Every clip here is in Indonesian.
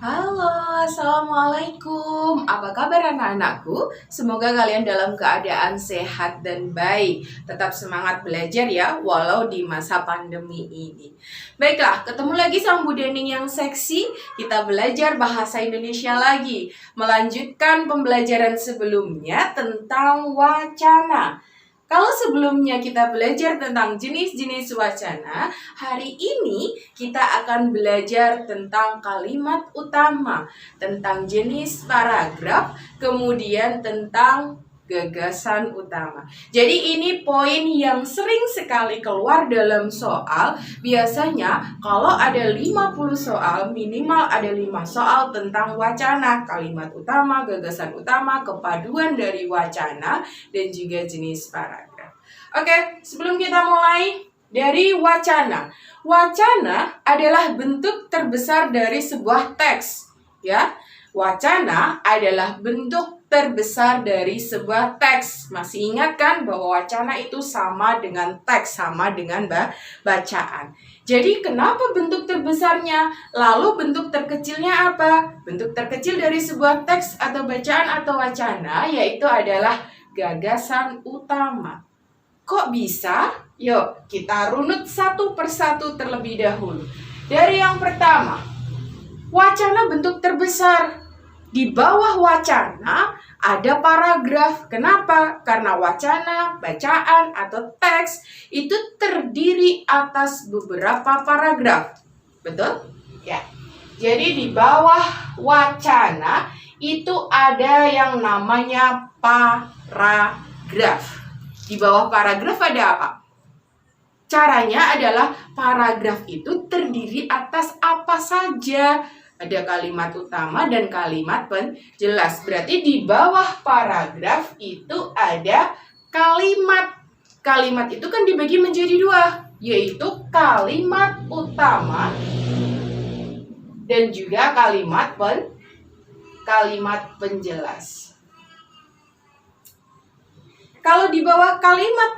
Halo, Assalamualaikum. Apa kabar anak-anakku? Semoga kalian dalam keadaan sehat dan baik. Tetap semangat belajar ya, walau di masa pandemi ini. Baiklah, ketemu lagi sama Bu Dening yang seksi. Kita belajar bahasa Indonesia lagi. Melanjutkan pembelajaran sebelumnya tentang wacana. Kalau sebelumnya kita belajar tentang jenis-jenis wacana, hari ini kita akan belajar tentang kalimat utama, tentang jenis paragraf, kemudian tentang gagasan utama. Jadi ini poin yang sering sekali keluar dalam soal. Biasanya kalau ada 50 soal, minimal ada 5 soal tentang wacana, kalimat utama, gagasan utama, kepaduan dari wacana, dan juga jenis paragraf. Oke, sebelum kita mulai dari wacana. Wacana adalah bentuk terbesar dari sebuah teks, ya. Wacana adalah bentuk terbesar dari sebuah teks. Masih ingat kan bahwa wacana itu sama dengan teks, sama dengan bacaan. Jadi kenapa bentuk terbesarnya? Lalu bentuk terkecilnya apa? Bentuk terkecil dari sebuah teks atau bacaan atau wacana yaitu adalah gagasan utama. Kok bisa? Yuk kita runut satu persatu terlebih dahulu. Dari yang pertama, wacana bentuk terbesar. Di bawah wacana ada paragraf. Kenapa? Karena wacana, bacaan, atau teks itu terdiri atas beberapa paragraf. Betul? Ya. Jadi di bawah wacana itu ada yang namanya paragraf. Di bawah paragraf ada apa? Caranya adalah paragraf itu terdiri atas apa saja. Ada kalimat utama dan kalimat penjelas. Berarti di bawah paragraf itu ada kalimat. Kalimat itu kan dibagi menjadi dua, yaitu kalimat utama dan juga kalimat penjelas. Kalau di bawah kalimat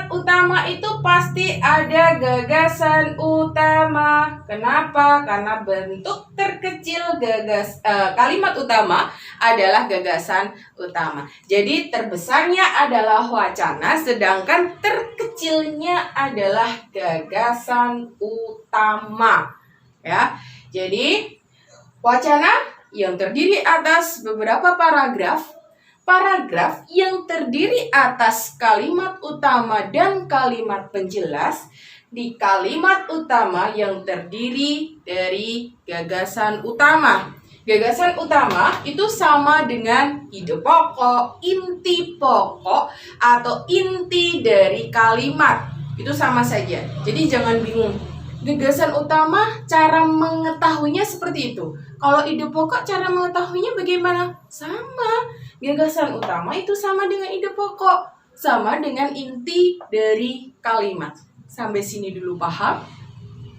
utama, itu pasti ada gagasan utama. Kenapa? Karena bentuk terkecil kalimat utama adalah gagasan utama. Jadi terbesarnya adalah wacana, sedangkan terkecilnya adalah gagasan utama. Ya, jadi wacana yang terdiri atas beberapa paragraf yang terdiri atas kalimat utama dan kalimat penjelas. Di kalimat utama yang terdiri dari gagasan utama. Gagasan utama itu sama dengan ide pokok, inti pokok, atau inti dari kalimat. Itu sama saja. Jadi jangan bingung. Gagasan utama cara mengetahuinya seperti itu. Kalau ide pokok cara mengetahuinya bagaimana? Sama. Gagasan utama itu sama dengan ide pokok, sama dengan inti dari kalimat. Sampai sini dulu paham?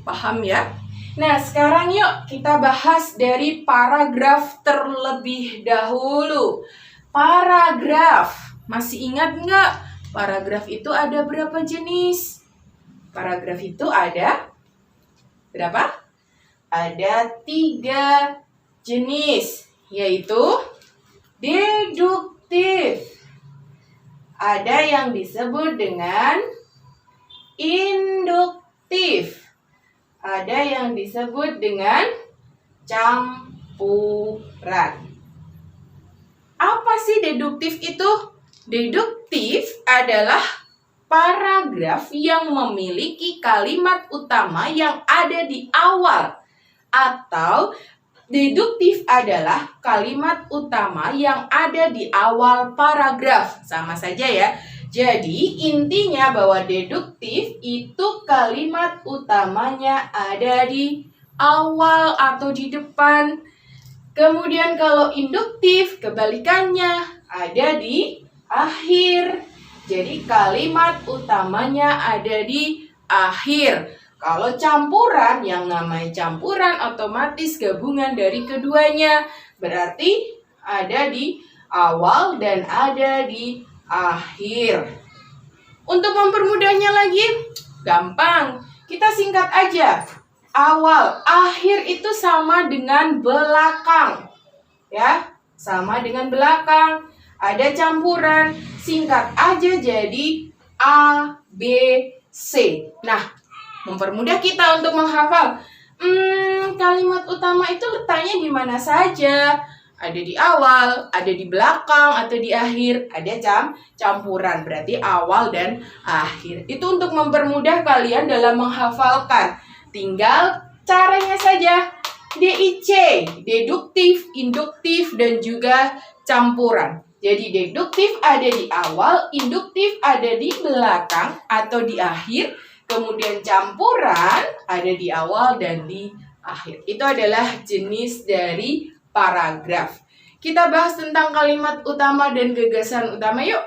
Paham ya? Nah, sekarang yuk kita bahas dari paragraf terlebih dahulu. Paragraf. Masih ingat nggak? Paragraf itu ada berapa jenis? Paragraf itu ada berapa? Ada 3 jenis, yaitu deduktif. Ada yang disebut dengan induktif. Ada yang disebut dengan campuran. Apa sih deduktif itu? Deduktif adalah paragraf yang memiliki kalimat utama yang ada di awal, atau deduktif adalah kalimat utama yang ada di awal paragraf. Sama saja ya. Jadi intinya bahwa deduktif itu kalimat utamanya ada di awal atau di depan. Kemudian kalau induktif kebalikannya ada di akhir. Jadi kalimat utamanya ada di akhir. Kalau campuran, yang namanya campuran otomatis gabungan dari keduanya. Berarti ada di awal dan ada di akhir. Untuk mempermudahnya lagi, gampang. Kita singkat aja. Awal, akhir itu sama dengan belakang. Ya, sama dengan belakang. Ada campuran, singkat aja jadi A, B, C. Nah, mempermudah kita untuk menghafal. Kalimat utama itu letaknya di mana saja? Ada di awal, ada di belakang, atau di akhir. Ada campuran, berarti awal dan akhir. Itu untuk mempermudah kalian dalam menghafalkan. Tinggal caranya saja. DIC, deduktif, induktif, dan juga campuran. Jadi deduktif ada di awal, induktif ada di belakang atau di akhir. Kemudian campuran ada di awal dan di akhir. Itu adalah jenis dari paragraf. Kita bahas tentang kalimat utama dan gagasan utama yuk.